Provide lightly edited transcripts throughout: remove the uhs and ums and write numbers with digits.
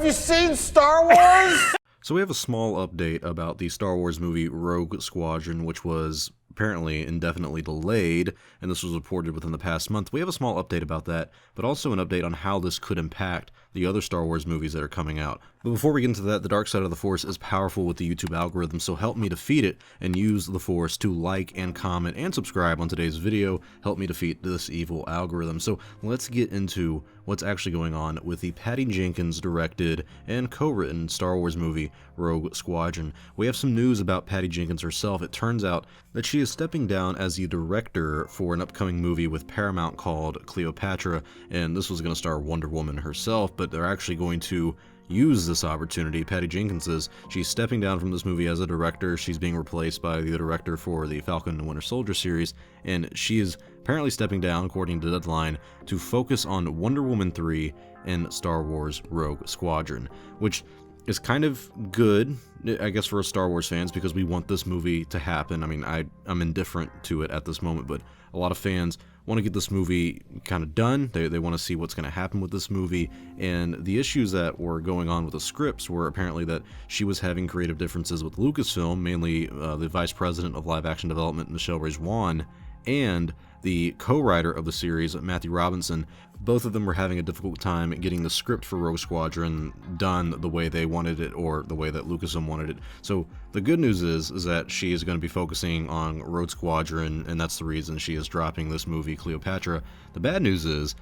Have you seen Star Wars? So we have a small update about the Star Wars movie Rogue Squadron, which was apparently indefinitely delayed, and this was reported within the past month. We have a small update about that, but also an update on how this could impact the other Star Wars movies that are coming out. But before we get into that, the dark side of the Force is powerful with the YouTube algorithm, so help me defeat it and use the Force to like and comment and subscribe on today's video. Help me defeat this evil algorithm. So let's get into what's actually going on with the Patty Jenkins directed and co-written Star Wars movie Rogue Squadron. We have some news about Patty Jenkins herself. It turns out that she is stepping down as the director for an upcoming movie with Paramount called Cleopatra, and this was going to star Wonder Woman herself, but they're actually going to use this opportunity. Patty Jenkins is, she's stepping down from this movie as a director. She's being replaced by the director for the Falcon and Winter Soldier series, and she is apparently stepping down, according to Deadline, to focus on Wonder Woman 3 and Star Wars Rogue Squadron, which is kind of good, I guess, for us Star Wars fans, because we want this movie to happen. I mean, I'm indifferent to it at this moment, but a lot of fans want to get this movie kind of done. They want to see what's going to happen with this movie, and the issues that were going on with the scripts were apparently that she was having creative differences with Lucasfilm, mainly the Vice President of Live Action Development, Michelle Rejwan, and the co-writer of the series, Matthew Robinson. Both of them were having a difficult time getting the script for Rogue Squadron done the way they wanted it, or the way that Lucasfilm wanted it. So the good news is that she is going to be focusing on Rogue Squadron, and that's the reason she is dropping this movie, Cleopatra. The bad news is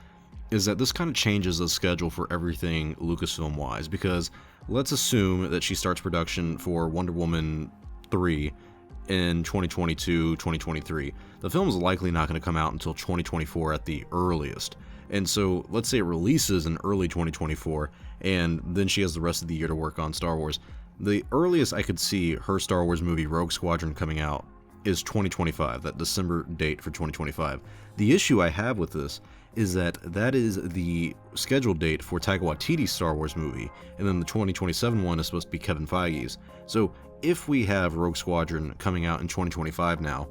that this kind of changes the schedule for everything Lucasfilm-wise, because let's assume that she starts production for Wonder Woman 3 in 2022, 2023. The film is likely not going to come out until 2024 at the earliest. And so let's say it releases in early 2024, and then she has the rest of the year to work on Star Wars. The earliest I could see her Star Wars movie Rogue Squadron coming out is 2025, that December date for 2025. The issue I have with this is that is the scheduled date for Taika Waititi's Star Wars movie, and then the 2027 one is supposed to be Kevin Feige's. So if we have Rogue Squadron coming out in 2025 now,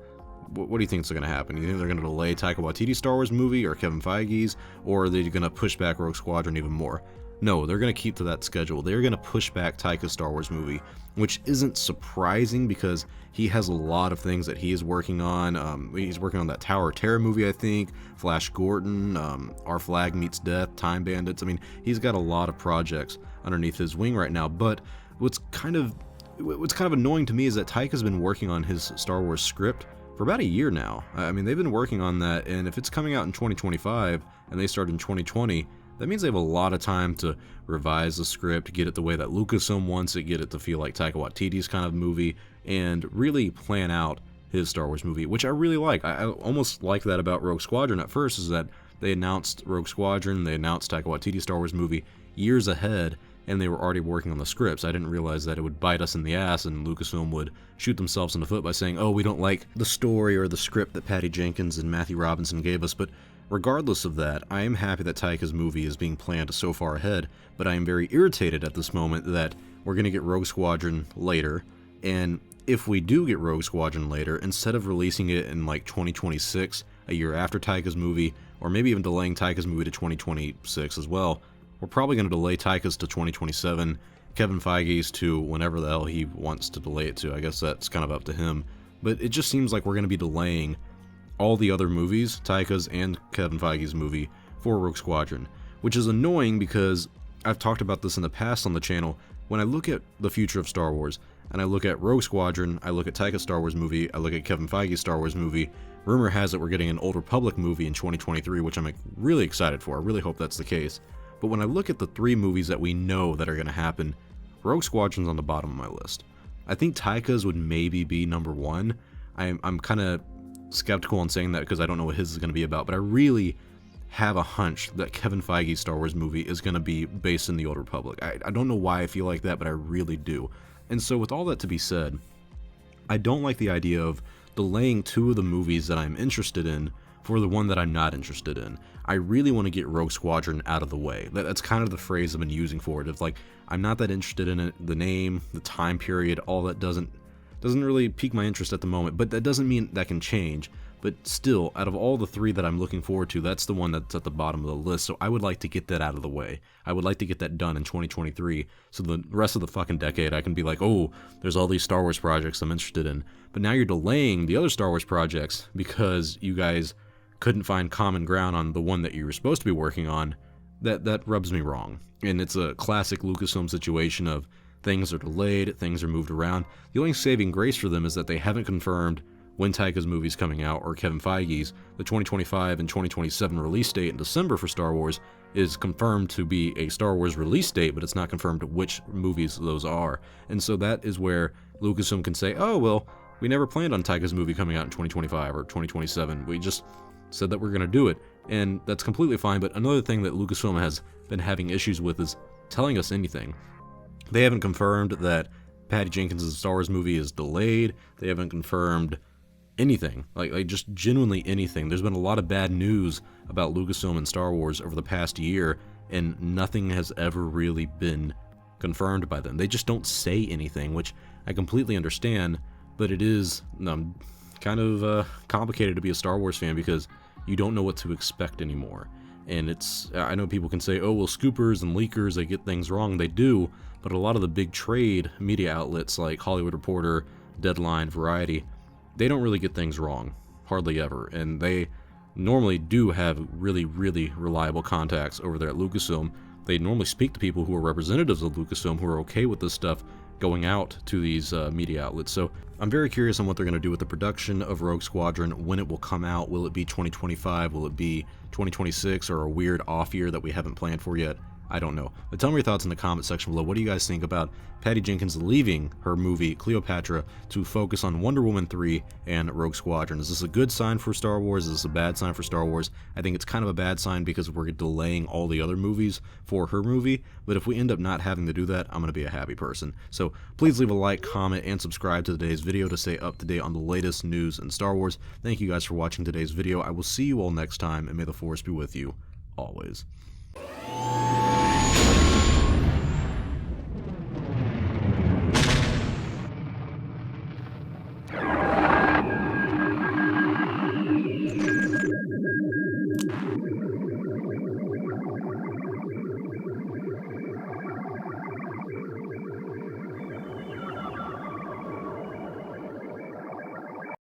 what do you think is going to happen? You think they're going to delay Taika Waititi's Star Wars movie or Kevin Feige's, or are they going to push back Rogue Squadron even more? No, they're going to keep to that schedule. They're going to push back Taika's Star Wars movie, which isn't surprising because he has a lot of things that he is working on. He's working on that Tower of Terror movie, I think, Flash Gordon, Our Flag Meets Death, Time Bandits. I mean, he's got a lot of projects underneath his wing right now, but what's kind of annoying to me is that Taika's been working on his Star Wars script for about a year now. I mean, they've been working on that, and if it's coming out in 2025 and they start in 2020, that means they have a lot of time to revise the script, get it the way that Lucasfilm wants it, get it to feel like Taika Waititi's kind of movie, and really plan out his Star Wars movie, which I really like. I almost like that about Rogue Squadron at first, is that they announced Rogue Squadron, they announced Taika Waititi's Star Wars movie years ahead, and they were already working on the scripts. I didn't realize that it would bite us in the ass and Lucasfilm would shoot themselves in the foot by saying, oh, we don't like the story or the script that Patty Jenkins and Matthew Robinson gave us. But regardless of that, I am happy that Taika's movie is being planned so far ahead, but I am very irritated at this moment that we're going to get Rogue Squadron later, and if we do get Rogue Squadron later, instead of releasing it in like 2026, a year after Taika's movie, or maybe even delaying Taika's movie to 2026 as well, we're probably going to delay Taika's to 2027, Kevin Feige's to whenever the hell he wants to delay it to. I guess that's kind of up to him. But it just seems like we're going to be delaying all the other movies, Taika's and Kevin Feige's movie, for Rogue Squadron, which is annoying because I've talked about this in the past on the channel. When I look at the future of Star Wars, and I look at Rogue Squadron, I look at Taika's Star Wars movie, I look at Kevin Feige's Star Wars movie, rumor has it we're getting an Old Republic movie in 2023, which I'm really excited for. I really hope that's the case. But when I look at the three movies that we know that are going to happen, Rogue Squadron's on the bottom of my list. I think Taika's would maybe be number one. I'm kind of skeptical on saying that because I don't know what his is going to be about, but I really have a hunch that Kevin Feige's Star Wars movie is going to be based in the Old Republic. I don't know why I feel like that, but I really do. And so with all that to be said, I don't like the idea of delaying two of the movies that I'm interested in for the one that I'm not interested in. I really want to get Rogue Squadron out of the way. That's kind of the phrase I've been using for it. It's like, I'm not that interested in it. The name, the time period, all that doesn't doesn't really pique my interest at the moment, but that doesn't mean that can change. But still, out of all the 3 that I'm looking forward to, that's the one that's at the bottom of the list, so I would like to get that out of the way. I would like to get that done in 2023, so the rest of the fucking decade I can be like, oh, there's all these Star Wars projects I'm interested in. But now you're delaying the other Star Wars projects because you guys couldn't find common ground on the one that you were supposed to be working on. That rubs me wrong. And it's a classic Lucasfilm situation of things are delayed, things are moved around. The only saving grace for them is that they haven't confirmed when Taika's movie's coming out, or Kevin Feige's. The 2025 and 2027 release date in December for Star Wars is confirmed to be a Star Wars release date, but it's not confirmed which movies those are. And so that is where Lucasfilm can say, oh, well, we never planned on Taika's movie coming out in 2025 or 2027. We just said that we're going to do it. And that's completely fine, but another thing that Lucasfilm has been having issues with is telling us anything. They haven't confirmed that Patty Jenkins' Star Wars movie is delayed. They haven't confirmed anything, like just genuinely anything. There's been a lot of bad news about Lucasfilm and Star Wars over the past year, and nothing has ever really been confirmed by them. They just don't say anything, which I completely understand, but it is kind of complicated to be a Star Wars fan because you don't know what to expect anymore. And I know people can say, oh, well, scoopers and leakers, they get things wrong. They do, but a lot of the big trade media outlets like Hollywood Reporter, Deadline, Variety, they don't really get things wrong, hardly ever, and they normally do have really, really reliable contacts over there at Lucasfilm. They normally speak to people who are representatives of Lucasfilm who are okay with this stuff going out to these media outlets. So I'm very curious on what they're going to do with the production of Rogue Squadron, when it will come out. Will it be 2025? Will it be 2026, or a weird off year that we haven't planned for yet? I don't know. But tell me your thoughts in the comment section below. What do you guys think about Patty Jenkins leaving her movie Cleopatra to focus on Wonder Woman 3 and Rogue Squadron? Is this a good sign for Star Wars? Is this a bad sign for Star Wars? I think it's kind of a bad sign because we're delaying all the other movies for her movie. But if we end up not having to do that, I'm going to be a happy person. So please leave a like, comment, and subscribe to today's video to stay up to date on the latest news in Star Wars. Thank you guys for watching today's video. I will see you all next time, and may the Force be with you always.